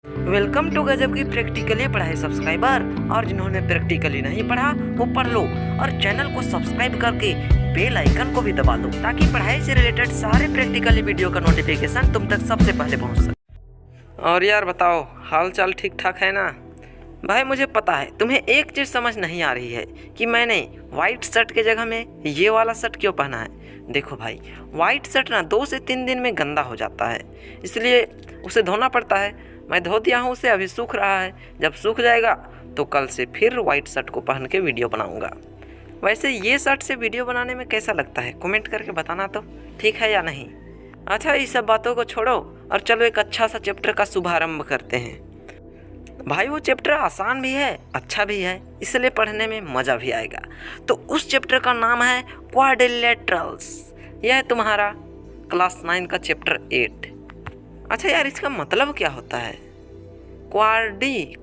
Welcome to गजब की practically पढ़ाई सब्सक्राइबर। और जिन्होंने प्रैक्टिकली नहीं पढ़ा वो पढ़ लो और चैनल को सब्सक्राइब करके बेल आइकन को भी दबा दो ताकि पढ़ाई से रिलेटेड सारे प्रैक्टिकली वीडियो का नोटिफिकेशन तुम तक सबसे पहले पहुंच सके। और यार बताओ, हाल चाल ठीक ठाक है ना? भाई मुझे पता है तुम्हें एक चीज़ समझ नहीं आ रही है कि मैंने वाइट शर्ट के जगह में ये वाला शर्ट क्यों पहना है। देखो भाई, वाइट शर्ट ना 2 से 3 दिन में गंदा हो जाता है, इसलिए उसे धोना पड़ता है। मैं धो दिया हूँ उसे, अभी सूख रहा है। जब सूख जाएगा तो कल से फिर वाइट शर्ट को पहन के वीडियो बनाऊँगा। वैसे ये शर्ट से वीडियो बनाने में कैसा लगता है कमेंट करके बताना तो, ठीक है या नहीं। अच्छा, ये सब बातों को छोड़ो और चलो एक अच्छा सा चैप्टर का शुभारंभ करते हैं। भाई वो चैप्टर आसान भी है, अच्छा भी है, इसलिए पढ़ने में मज़ा भी आएगा। तो उस चैप्टर का नाम है क्वाड्रिलेटरल्स। यह है तुम्हारा क्लास 9 का चैप्टर 8। अच्छा यार, इसका मतलब क्या होता है? क्वाड्री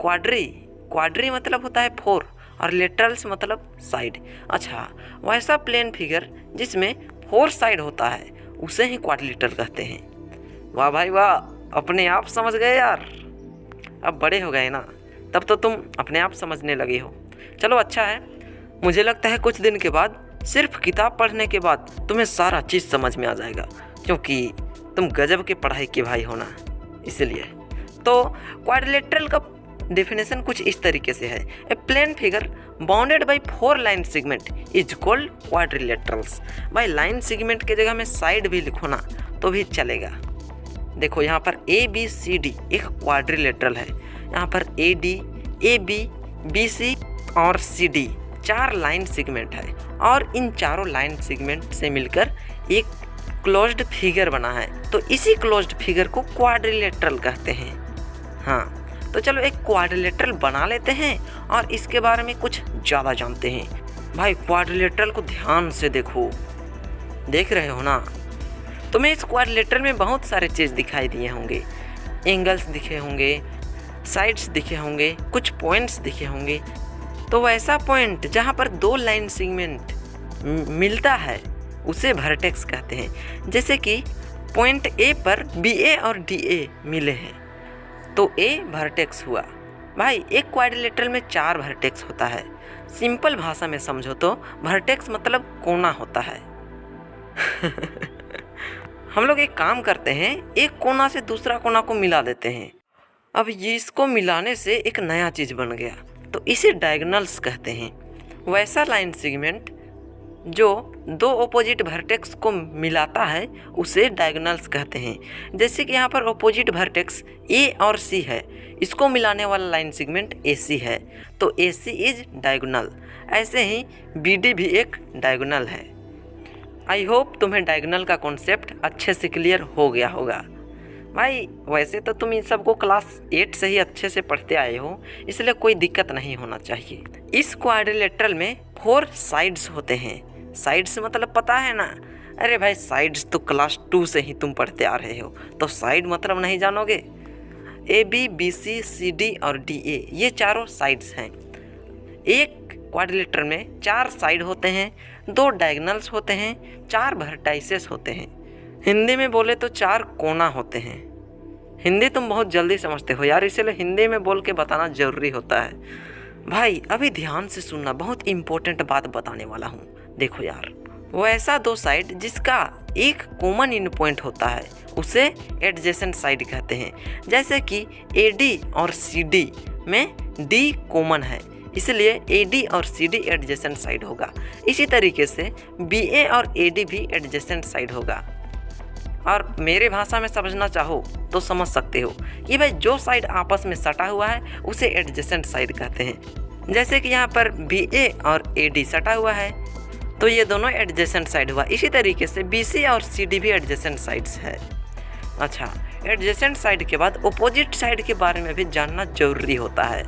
मतलब होता है 4 और लेटरल्स मतलब साइड। अच्छा, वैसा प्लेन फिगर जिसमें 4 साइड होता है उसे ही क्वाड्रिलेटरल कहते हैं। वाह भाई वाह, अपने आप समझ गए यार। अब बड़े हो गए ना, तब तो तुम अपने आप समझने लगे हो। चलो अच्छा है, मुझे लगता है कुछ दिन के बाद सिर्फ किताब पढ़ने के बाद तुम्हें सारा चीज़ समझ में आ जाएगा, क्योंकि तुम गजब के पढ़ाई के भाई हो ना, इसलिए। तो क्वाड्रिलेटरल का डेफिनेशन कुछ इस तरीके से है। A plane figure bounded by 4 line segment is called quadrilaterals. भाई लाइन सेगमेंट के जगह में साइड भी लिखो ना तो भी चलेगा। देखो यहाँ पर ABCD एक क्वाड्रिलेटरल है। यहाँ पर AD, AB, BC और CD 4 लाइन सेगमेंट है और इन चारों लाइन सेगमेंट से मिलकर एक क्लोज्ड फिगर बना है। तो इसी क्लोज्ड फिगर को क्वाड्रिलेटरल कहते हैं। हाँ, तो चलो एक क्वाड्रिलेटरल बना लेते हैं और इसके बारे में कुछ ज़्यादा जानते हैं। भाई क्वाड्रिलेटरल को ध्यान से देखो, देख रहे हो ना? तुम्हें इस क्वाड्रिलेटरल में बहुत सारे चीज़ दिखाई दिए होंगे। एंगल्स दिखे होंगे, साइड्स दिखे होंगे, कुछ पॉइंट्स दिखे होंगे। तो वैसा पॉइंट जहाँ पर 2 लाइन सेगमेंट मिलता है उसे वर्टेक्स कहते हैं। जैसे कि पॉइंट A पर BA और DA मिले हैं तो A वर्टेक्स हुआ। भाई एक क्वाड्रिलेटरल में 4 वर्टेक्स होता है। सिंपल भाषा में समझो तो वर्टेक्स मतलब कोना होता है। हम लोग एक काम करते हैं, एक कोना से दूसरा कोना को मिला देते हैं। अब ये इसको मिलाने से एक नया चीज़ बन गया, तो इसे डायगोनल्स कहते हैं। वैसा लाइन सेगमेंट जो 2 ऑपोजिट वर्टेक्स को मिलाता है उसे डायगोनल्स कहते हैं। जैसे कि यहाँ पर ऑपोजिट वर्टेक्स A और C है, इसको मिलाने वाला लाइन सेगमेंट AC है, तो AC इज डायगोनल। ऐसे ही BD भी एक डायगोनल है। आई होप तुम्हें डायगोनल का कॉन्सेप्ट अच्छे से क्लियर हो गया होगा। भाई वैसे तो तुम इन सबको क्लास 8 से ही अच्छे से पढ़ते आए हो, इसलिए कोई दिक्कत नहीं होना चाहिए। इस क्वाड्रिलेटरल में 4 साइड्स होते हैं। साइड्स मतलब पता है ना? अरे भाई साइड्स तो क्लास 2 से ही तुम पढ़ते आ रहे हो, तो साइड मतलब नहीं जानोगे? AB, BC, CD और DA ये चारों साइड्स हैं। एक क्वाड्रिलेटरल में 4 साइड होते हैं, 2 डायगोनल्स होते हैं, 4 वर्टाइसेस होते हैं। हिंदी में बोले तो 4 कोना होते हैं। हिंदी तुम बहुत जल्दी समझते हो यार, इसलिए हिंदी में बोल के बताना ज़रूरी होता है। भाई अभी ध्यान से सुनना, बहुत इम्पोर्टेंट बात बताने वाला हूँ। देखो यार, वो ऐसा 2 साइड जिसका एक कॉमन एंड पॉइंट होता है उसे एडजेसेंट साइड कहते हैं। जैसे कि AD और CD में D कॉमन है, इसलिए AD और CD एडजेसेंट साइड होगा। इसी तरीके से BA और AD भी एडजेसेंट साइड होगा। और मेरे भाषा में समझना चाहो तो समझ सकते हो कि भाई जो साइड आपस में सटा हुआ है उसे एडजेसेंट साइड कहते हैं। जैसे कि यहाँ पर BA और AD सटा हुआ है तो ये दोनों एडजेसेंट साइड हुआ। इसी तरीके से BC और CD भी एडजेसेंट साइड्स है। अच्छा, एडजेसेंट साइड के बाद अपोजिट साइड के बारे में भी जानना जरूरी होता है।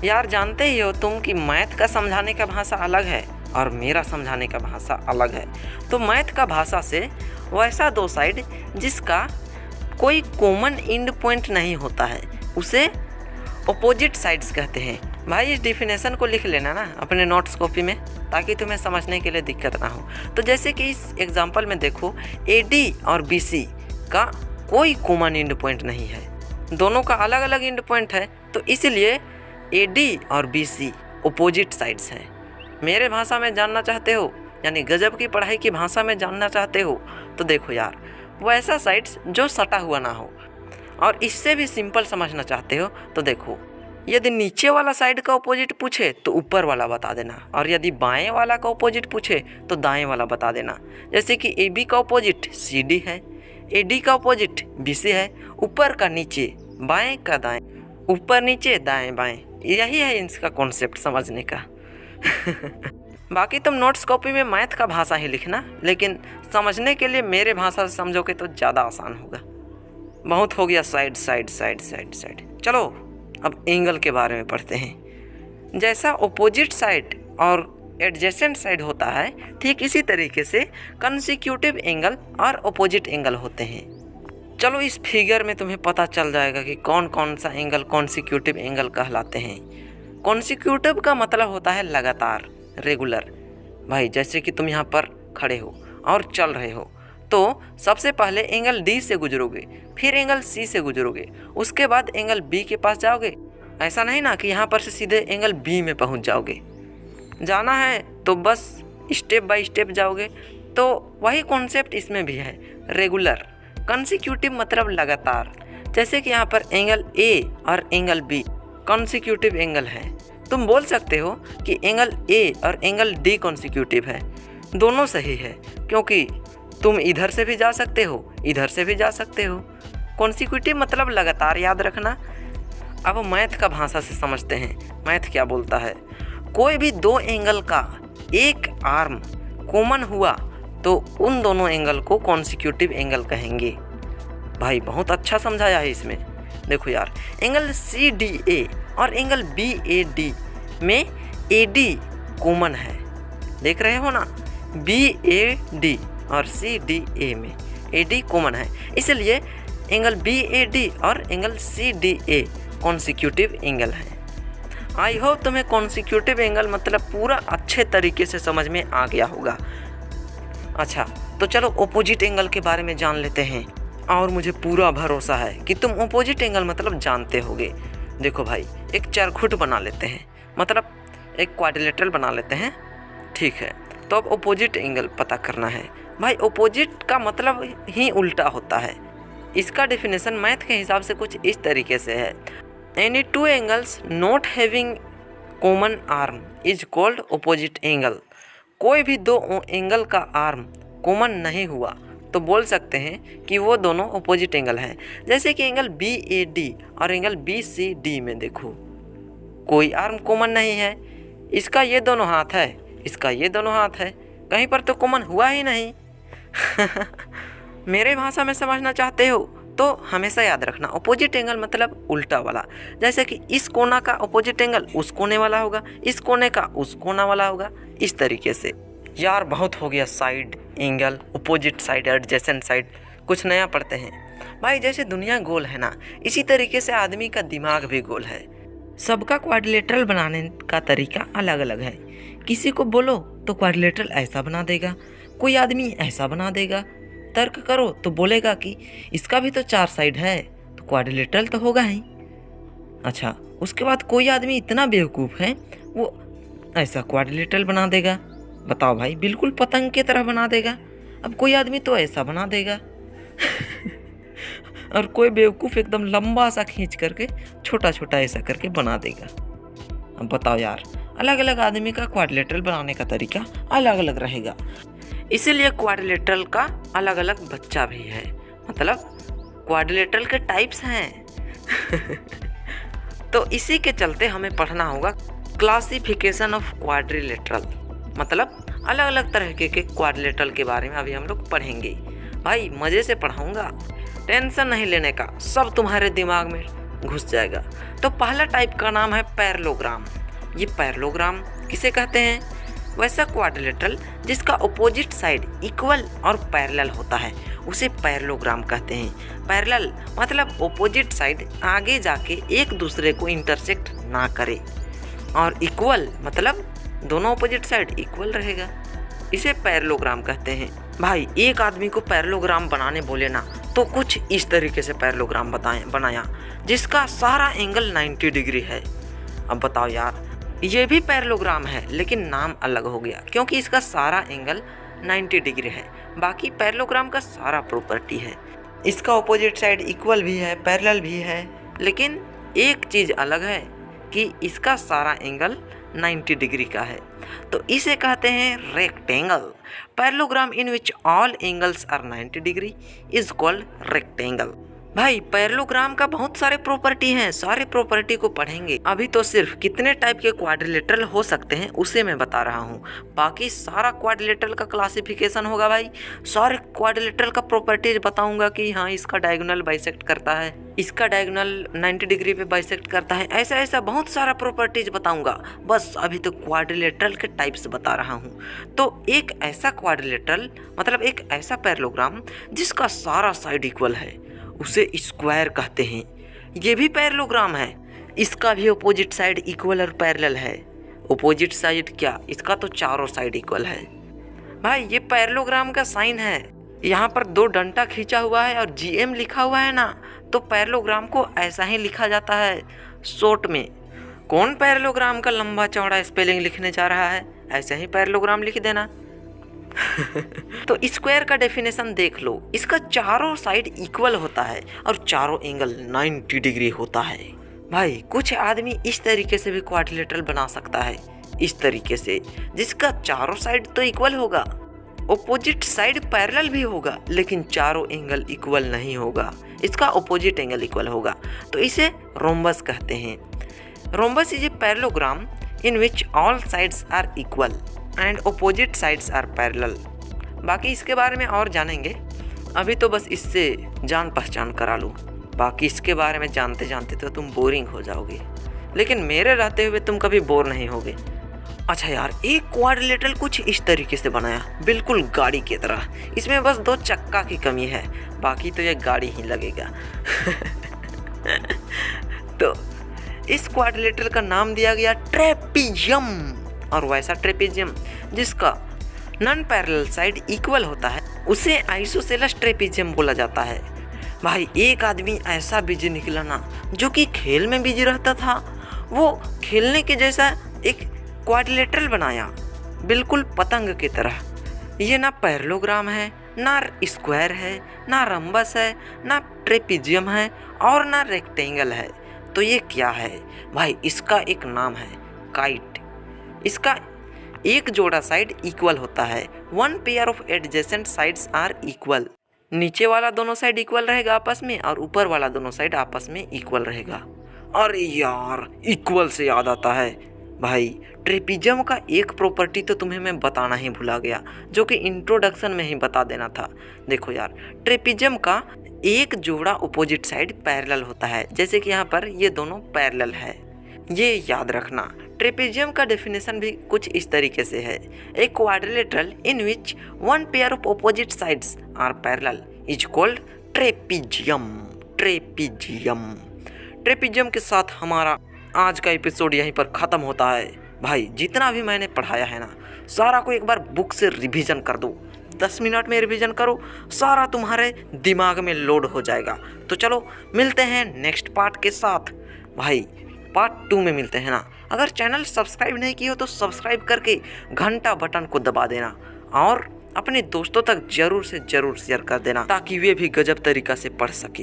यार जानते ही हो तुम कि मैथ का समझाने का भाषा अलग है और मेरा समझाने का भाषा अलग है। तो मैथ का भाषा से वैसा 2 साइड जिसका कोई कॉमन एंड पॉइंट नहीं होता है उसे अपोजिट साइड्स कहते हैं। भाई इस डेफिनेशन को लिख लेना ना अपने नोट्स कॉपी में, ताकि तुम्हें समझने के लिए दिक्कत ना हो। तो जैसे कि इस एग्जांपल में देखो, AD और BC का कोई कॉमन एंड पॉइंट नहीं है, दोनों का अलग अलग एंड पॉइंट है, तो इसलिए AD और BC अपोजिट साइड्स हैं। मेरे भाषा में जानना चाहते हो, यानी गजब की पढ़ाई की भाषा में जानना चाहते हो, तो देखो यार, वो ऐसा साइड्स जो सटा हुआ ना हो। और इससे भी सिंपल समझना चाहते हो तो देखो, यदि नीचे वाला साइड का अपोजिट पूछे तो ऊपर वाला बता देना, और यदि बाएं वाला का अपोजिट पूछे तो दाएं वाला बता देना। जैसे कि AB का अपोजिट CD है, AD का अपोजिट BC है, ऊपर का नीचे, बाएं का दाएं, ऊपर नीचे दाएं बाएं, यही है इसका कॉन्सेप्ट समझने का। बाकी तुम नोट्स कॉपी में मैथ का भाषा ही लिखना, लेकिन समझने के लिए मेरे भाषा से समझोगे तो ज़्यादा आसान होगा। बहुत हो गया side side side side side. चलो अब एंगल के बारे में पढ़ते हैं। जैसा अपोजिट साइड और एडजेसेंट साइड होता है, ठीक इसी तरीके से कंसेक्यूटिव एंगल और अपोजिट एंगल होते हैं। चलो इस फिगर में तुम्हें पता चल जाएगा कि कौन कौन सा एंगल कॉन्सिक्यूटिव एंगल कहलाते हैं। कॉन्सिक्यूटिव का मतलब होता है लगातार, रेगुलर। भाई जैसे कि तुम यहाँ पर खड़े हो और चल रहे हो, तो सबसे पहले एंगल D से गुजरोगे, फिर एंगल C से गुजरोगे, उसके बाद एंगल B के पास जाओगे। ऐसा नहीं ना कि यहाँ पर से सीधे एंगल B में पहुँच जाओगे। जाना है तो बस स्टेप बाय स्टेप जाओगे। तो वही कॉन्सेप्ट इसमें भी है, रेगुलर। कंसेक्यूटिव मतलब लगातार। जैसे कि यहाँ पर एंगल A और एंगल B कंसेक्यूटिव एंगल है। तुम बोल सकते हो कि एंगल A और एंगल D कंसेक्यूटिव है। दोनों सही है, क्योंकि तुम इधर से भी जा सकते हो, इधर से भी जा सकते हो। कंसेक्यूटिव मतलब लगातार, याद रखना। अब मैथ का भाषा से समझते हैं, मैथ क्या बोलता है। कोई भी दो एंगल का एक आर्म कॉमन हुआ तो उन दोनों एंगल को कॉन्सिक्यूटिव एंगल कहेंगे। भाई बहुत अच्छा समझाया है इसमें। देखो यार, एंगल CDA और एंगल BAD में AD कॉमन है, देख रहे हो ना। BAD और CDA में AD कॉमन है, इसलिए एंगल BAD और एंगल CDA कॉन्सिक्यूटिव एंगल है। आई होप तुम्हें कॉन्सिक्यूटिव एंगल मतलब पूरा अच्छे तरीके से समझ में आ गया होगा। अच्छा, तो चलो अपोजिट एंगल के बारे में जान लेते हैं, और मुझे पूरा भरोसा है कि तुम अपोजिट एंगल मतलब जानते होगे। देखो भाई, एक चरखुट बना लेते हैं, मतलब एक क्वाड्रिलेटरल बना लेते हैं, ठीक है। तो अब अपोजिट एंगल पता करना है। भाई अपोजिट का मतलब ही उल्टा होता है। इसका डेफिनेशन मैथ के हिसाब से कुछ इस तरीके से है। Any two angles not having common arm is called opposite angle. कोई भी दो एंगल का आर्म कॉमन नहीं हुआ तो बोल सकते हैं कि वो दोनों अपोजिट एंगल हैं। जैसे कि एंगल BAD और एंगल BCD में देखो, कोई आर्म कॉमन नहीं है। इसका ये दोनों हाथ है, इसका ये दोनों हाथ है, कहीं पर तो कॉमन हुआ ही नहीं। मेरे भाषा में समझना चाहते हो तो हमेशा याद रखना, अपोजिट एंगल मतलब उल्टा वाला। जैसे कि इस कोना का अपोजिट एंगल उस कोने वाला होगा, इस कोने का उस कोना वाला होगा, इस तरीके से। यार बहुत हो गया side, angle, opposite side, adjacent side, कुछ नया पढ़ते हैं। भाई जैसे दुनिया गोल है ना, इसी तरीके से आदमी का दिमाग भी गोल है। सबका क्वाड्रिलेटरल बनाने का तरीका अलग अलग है। किसी को बोलो तो क्वाड्रिलेटरल ऐसा बना देगा, कोई आदमी ऐसा बना देगा। तर्क करो तो बोलेगा कि इसका भी तो 4 साइड है, तो क्वाड्रिलेटरल तो होगा ही। अच्छा, उसके बाद कोई आदमी इतना बेवकूफ़ है, वो ऐसा क्वाड्रिलेटरल बना देगा। बताओ भाई, बिल्कुल पतंग की तरह बना देगा। अब कोई आदमी तो ऐसा बना देगा। और कोई बेवकूफ़ एकदम लंबा सा खींच करके छोटा छोटा ऐसा करके बना देगा। अब बताओ यार, अलग अलग आदमी का क्वाड्रिलेटरल बनाने का तरीका अलग अलग रहेगा। इसीलिए क्वाड्रिलेटरल का अलग अलग बच्चा भी है, मतलब क्वाड्रिलेटरल के टाइप्स हैं। तो इसी के चलते हमें पढ़ना होगा क्लासिफिकेशन ऑफ क्वाड्रिलेटरल, मतलब अलग अलग तरह के क्वाड्रिलेटरल के बारे में अभी हम लोग पढ़ेंगे। भाई मज़े से पढ़ाऊँगा, टेंशन नहीं लेने का, सब तुम्हारे दिमाग में घुस जाएगा। तो पहला टाइप का नाम है पैरेललोग्राम। ये पैरेललोग्राम किसे कहते हैं? वैसा क्वाड्रिलेटरल जिसका अपोजिट साइड इक्वल और पैरेलल होता है उसे पैरेललोग्राम कहते हैं। पैरेलल मतलब अपोजिट साइड आगे जाके एक दूसरे को इंटरसेक्ट ना करे, और इक्वल मतलब दोनों अपोजिट साइड इक्वल रहेगा, इसे पैरेललोग्राम कहते हैं। भाई एक आदमी को पैरेललोग्राम बनाने बोले ना तो कुछ इस तरीके से पैरेललोग्राम बनाया जिसका सारा एंगल 90 डिग्री है। अब बताओ यार, ये भी पैरेललोग्राम है लेकिन नाम अलग हो गया क्योंकि इसका सारा एंगल 90 डिग्री है। बाकी पैरेललोग्राम का सारा प्रॉपर्टी है, इसका ऑपोजिट साइड इक्वल भी है, पैरेलल भी है, लेकिन एक चीज़ अलग है कि इसका सारा एंगल 90 डिग्री का है। तो इसे कहते हैं rectangle. Parallelogram in which all angles are 90 degree is called rectangle. भाई पैरेललोग्राम का बहुत सारे प्रॉपर्टी हैं, सारे प्रॉपर्टी को पढ़ेंगे। अभी तो सिर्फ कितने टाइप के क्वाड्रिलेटरल हो सकते हैं उसे मैं बता रहा हूँ, बाकी सारा क्वाड्रिलेटरल का क्लासिफिकेशन होगा भाई। सारे क्वाड्रिलेटरल का प्रॉपर्टीज बताऊंगा कि हाँ इसका डायगोनल बाइसेक्ट करता है, इसका डायगोनल 90 डिग्री पे बाइसेक्ट करता है, ऐसा ऐसा बहुत सारा प्रॉपर्टीज बताऊंगा। बस अभी तो क्वाड्रिलेटरल के टाइप्स बता रहा हूँ। तो एक ऐसा क्वाड्रिलेटरल मतलब एक ऐसा पैरेललोग्राम जिसका सारा साइड इक्वल है उसे स्क्वायर कहते हैं। ये भी पैरेललोग्राम है, इसका भी अपोजिट साइड इक्वल और पैरेलल है। अपोजिट साइड क्या, इसका तो चारों साइड इक्वल है। भाई ये पैरेललोग्राम का साइन है, यहाँ पर 2 डंडा खींचा हुआ है और GM लिखा हुआ है ना, तो पैरेललोग्राम को ऐसा ही लिखा जाता है शॉर्ट में। कौन पैरेललोग्राम का लंबा चौड़ा स्पेलिंग लिखने जा रहा है, ऐसे ही पैरेललोग्राम लिख देना। तो स्क्वायर का डेफिनेशन देख लो, इसका चारों साइड इक्वल होता है और चारों एंगल 90 डिग्री होता है। भाई कुछ आदमी इस तरीके से भी क्वाड्रिलेटरल बना सकता है, इस तरीके से जिसका चारों साइड तो इक्वल होगा, ऑपोजिट साइड पैरेलल भी होगा, लेकिन चारों एंगल इक्वल नहीं होगा, इसका ऑपोजिट एंगल इक्वल होगा, तो इसे रोम्बस कहते हैं। Rhombus is a parallelogram in which all sides are equal and opposite sides are parallel. बाकी इसके बारे में और जानेंगे, अभी तो बस इससे जान पहचान करा लूँ, बाकी इसके बारे में जानते जानते तो तुम बोरिंग हो जाओगे, लेकिन मेरे रहते हुए तुम कभी बोर नहीं होगे। अच्छा यार, एक क्वाड्रिलेटरल कुछ इस तरीके से बनाया, बिल्कुल गाड़ी की तरह, इसमें बस 2 चक्का की कमी है, बाकी तो ये गाड़ी ही लगेगा। तो इस क्वाड्रिलेटरल का नाम दिया गया ट्रेपीजियम, और वैसा ट्रेपीजियम जिसका नॉन पैरेलल साइड इक्वल होता है उसे आइसोसेलेस ट्रेपीजियम बोला जाता है। भाई एक आदमी ऐसा बिजी निकला ना जो कि खेल में बिजी रहता था, वो खेलने के जैसा एक क्वाड्रिलेटरल बनाया, बिल्कुल पतंग की तरह। ये ना पैरेललोग्राम है, ना स्क्वायर है, ना रम्बस है, ना ट्रेपीजियम है और ना रेक्टेंगल है। तो ये क्या है भाई, इसका एक नाम है काइट। इसका एक जोड़ा साइड इक्वल होता है, 1 pair of adjacent sides are equal. नीचे वाला दोनों साइड इक्वल रहेगा आपस में और ऊपर वाला दोनों साइड आपस में इक्वल रहेगा। अरे यार, इक्वल से याद आता है भाई, ट्रेपीजियम का एक प्रॉपर्टी तो तुम्हें मैं बताना ही भुला गया, जो कि इंट्रोडक्शन में ही बता देना था। देखो यार, ट्रेपीजियम का एक जोड़ा अपोजिट साइड पैरेलल होता है, जैसे कि यहाँ पर ये दोनों पैरेलल है, ये याद रखना। ट्रेपीजियम का डेफिनेशन भी कुछ इस तरीके से है, a quadrilateral in which 1 pair of opposite sides are parallel is called trapezium. Trapezium trapezium के साथ हमारा आज का एपिसोड यहीं पर ख़त्म होता है। भाई जितना भी मैंने पढ़ाया है ना, सारा को एक बार बुक से रिवीजन कर दो, 10 मिनट में रिवीजन करो, सारा तुम्हारे दिमाग में लोड हो जाएगा। तो चलो मिलते हैं नेक्स्ट पार्ट के साथ। भाई पार्ट 2 में मिलते हैं ना। अगर चैनल सब्सक्राइब नहीं किया हो तो सब्सक्राइब करके घंटा बटन को दबा देना और अपने दोस्तों तक जरूर से जरूर शेयर कर देना, ताकि वे भी गजब तरीका से पढ़ सके।